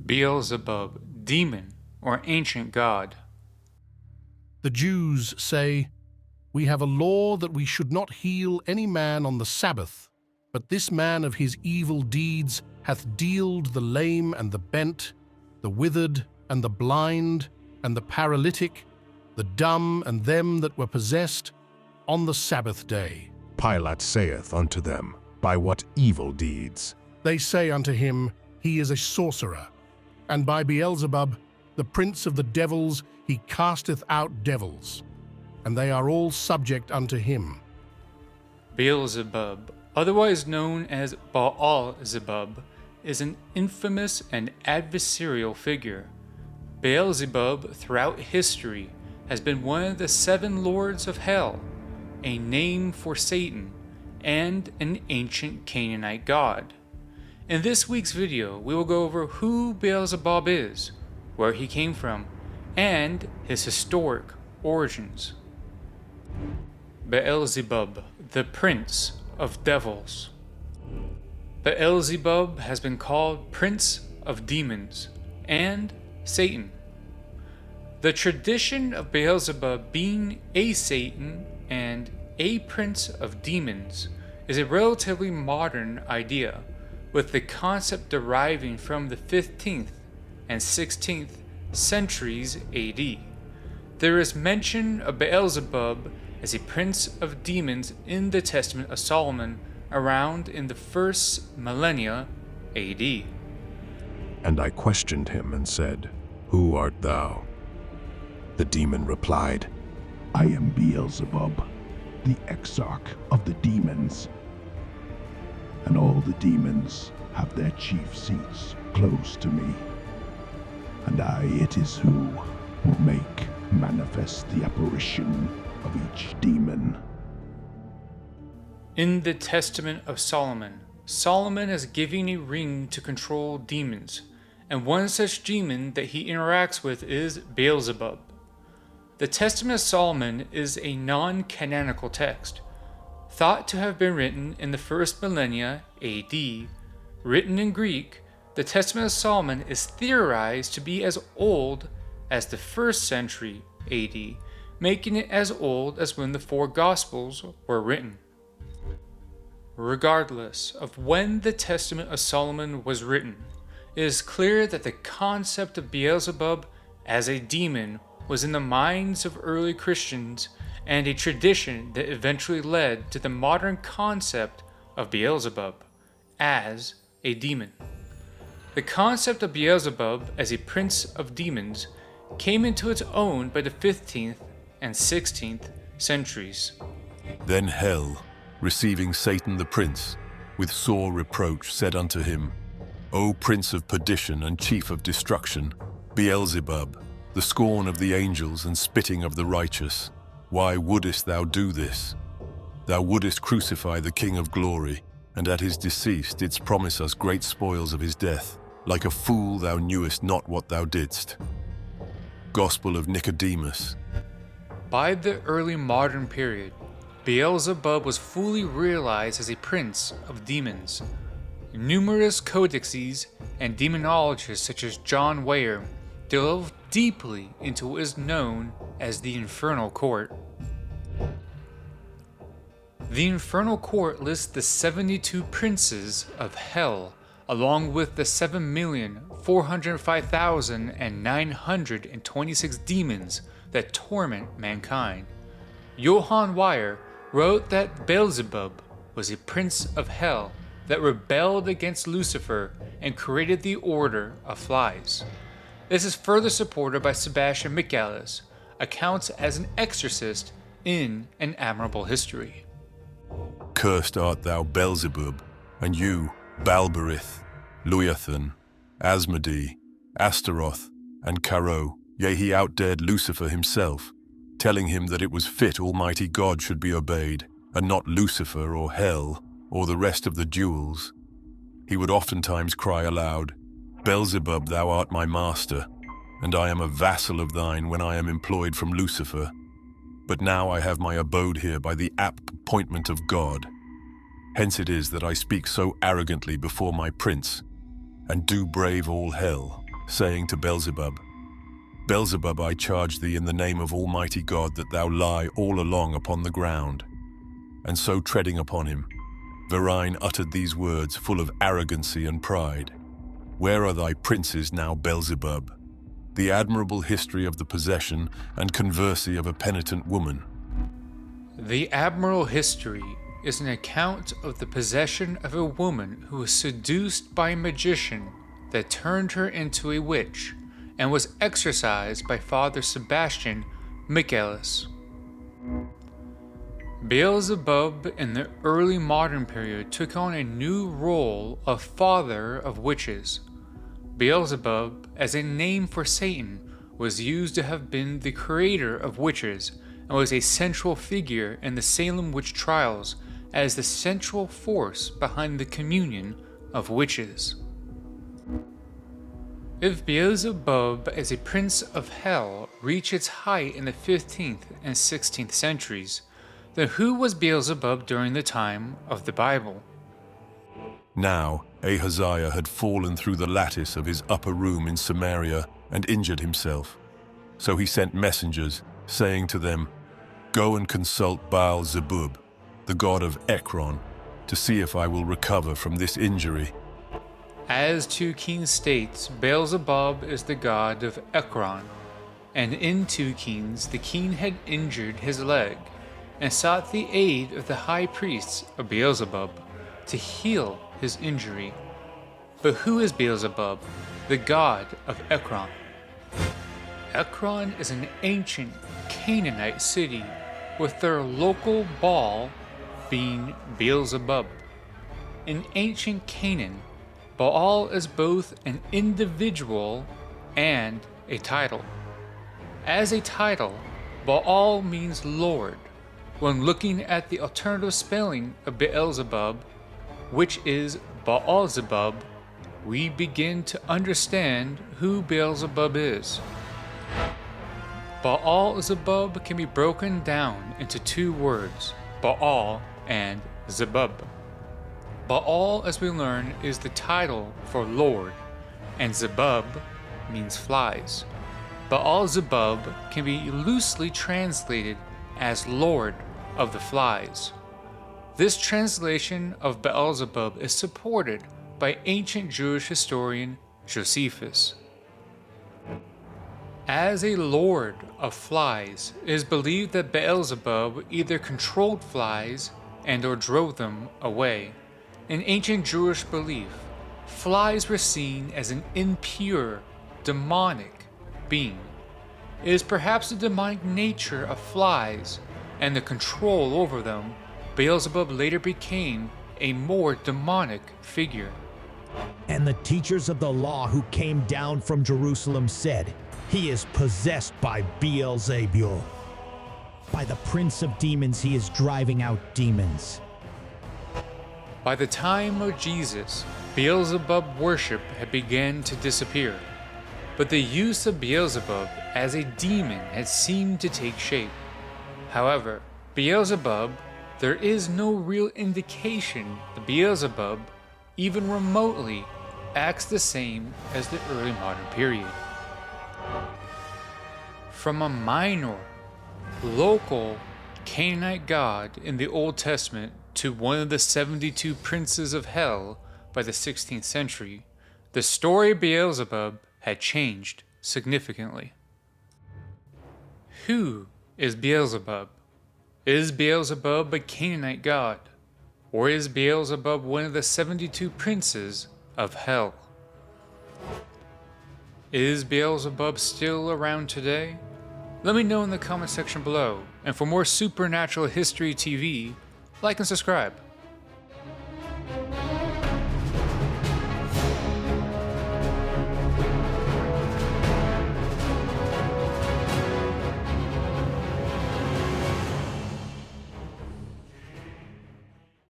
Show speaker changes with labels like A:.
A: Beelzebub, demon or ancient god.
B: The Jews say, "We have a law that we should not heal any man on the Sabbath, but this man of his evil deeds hath dealed the lame and the bent, the withered and the blind, and the paralytic, the dumb and them that were possessed, on the Sabbath day."
C: Pilate saith unto them, By what evil deeds?
B: They say unto him, He is a sorcerer, and by Beelzebub, the prince of the devils, he casteth out devils, and they are all subject unto him.
A: Beelzebub, otherwise known as Baal-zebub, is an infamous and adversarial figure. Beelzebub, throughout history, has been one of the 7 lords of hell, a name for Satan, and an ancient Canaanite god. In this week's video, we will go over who Beelzebub is, where he came from, and his historic origins. Beelzebub, the prince of devils. Beelzebub has been called Prince of Demons and Satan. The tradition of Beelzebub being a Satan and a prince of demons is a relatively modern idea, with the concept deriving from the 15th and 16th centuries AD. There is mention of Beelzebub as a prince of demons in the Testament of Solomon around in the 1st millennia AD.
C: And I questioned him and said, Who art thou? The demon replied,
D: I am Beelzebub, the exarch of the demons. And all the demons have their chief seats close to me. And I it is who will make manifest the apparition of each demon.
A: In the Testament of Solomon, Solomon is given a ring to control demons, and one such demon that he interacts with is Beelzebub. The Testament of Solomon is a non-canonical text, thought to have been written in the 1st millennia AD. Written in Greek, the Testament of Solomon is theorized to be as old as the 1st century AD, making it as old as when the 4 Gospels were written. Regardless of when the Testament of Solomon was written, it is clear that the concept of Beelzebub as a demon was in the minds of early Christians and a tradition that eventually led to the modern concept of Beelzebub as a demon. The concept of Beelzebub as a prince of demons came into its own by the 15th and 16th centuries.
E: Then hell, receiving Satan the prince, with sore reproach said unto him, O prince of perdition and chief of destruction, Beelzebub, the scorn of the angels and spitting of the righteous, why wouldest thou do this? Thou wouldest crucify the King of glory, and at his decease didst promise us great spoils of his death. Like a fool thou knewest not what thou didst. Gospel of Nicodemus.
A: By the early modern period, Beelzebub was fully realized as a prince of demons. Numerous codices and demonologists such as John Weyer delve deeply into what is known as the Infernal Court. The Infernal Court lists the 72 princes of hell, along with the 7,405,926 demons that torment mankind. Johann Weyer wrote that Beelzebub was a prince of hell that rebelled against Lucifer and created the order of flies. This is further supported by Sebastian Michaelis, accounts as an exorcist in An Admirable History.
E: Cursed art thou, Beelzebub, and you, Balberith, Leviathan, Asmodee, Astaroth, and Caro. Yea, he outdared Lucifer himself, telling him that it was fit Almighty God should be obeyed, and not Lucifer or hell, or the rest of the jewels. He would oftentimes cry aloud, Beelzebub, thou art my master, and I am a vassal of thine when I am employed from Lucifer. But now I have my abode here by the apt appointment of God. Hence it is that I speak so arrogantly before my prince, and do brave all hell. saying to Beelzebub, Beelzebub, I charge thee in the name of Almighty God that thou lie all along upon the ground. And so treading upon him, Verine uttered these words full of arrogancy and pride. Where are thy princes now, Beelzebub? The admirable history of the possession and conversy of a penitent woman.
A: The admirable history is an account of the possession of a woman who was seduced by a magician that turned her into a witch and was exorcised by Father Sebastian Michaelis. Beelzebub in the early modern period took on a new role of father of witches. Beelzebub, as a name for Satan, was used to have been the creator of witches and was a central figure in the Salem witch trials as the central force behind the communion of witches. If Beelzebub as a prince of hell reached its height in the 15th and 16th centuries, then who was Beelzebub during the time of the Bible?
E: Now Ahaziah had fallen through the lattice of his upper room in Samaria and injured himself. So he sent messengers, saying to them, Go and consult Baal-zebub, the god of Ekron, to see if I will recover from this injury.
A: As 2 Kings states, Beelzebub is the god of Ekron, and in 2 Kings the king had injured his leg and sought the aid of the high priests of Beelzebub to heal his injury. But who is Beelzebub, the god of Ekron? Ekron is an ancient Canaanite city with their local Baal being Beelzebub. In ancient Canaan, Baal is both an individual and a title. As a title, Baal means Lord. When looking at the alternative spelling of Beelzebub, which is Baal-zebub, we begin to understand who Beelzebub is. Baal-zebub can be broken down into 2 words, Baal and Zebub. Baal, as we learn, is the title for Lord, and Zebub means flies. Baal-zebub can be loosely translated as Lord of the Flies. This translation of Beelzebub is supported by ancient Jewish historian Josephus. As a lord of flies, it is believed that Beelzebub either controlled flies and or drove them away. In ancient Jewish belief, flies were seen as an impure, demonic being. It is perhaps the demonic nature of flies and the control over them Beelzebub later became a more demonic figure.
F: And the teachers of the law who came down from Jerusalem said, He is possessed by Beelzebul. By the prince of demons he is driving out demons.
A: By the time of Jesus, Beelzebub worship had begun to disappear, but the use of Beelzebub as a demon had seemed to take shape. However, Beelzebub, there is no real indication that Beelzebub, even remotely, acts the same as the early modern period. From a minor, local Canaanite god in the Old Testament to one of the 72 princes of hell by the 16th century, the story of Beelzebub had changed significantly. Who is Beelzebub? Is Beelzebub a Canaanite god? Or is Beelzebub one of the 72 princes of hell? Is Beelzebub still around today? Let me know in the comment section below. And for more Supernatural History TV, like and subscribe.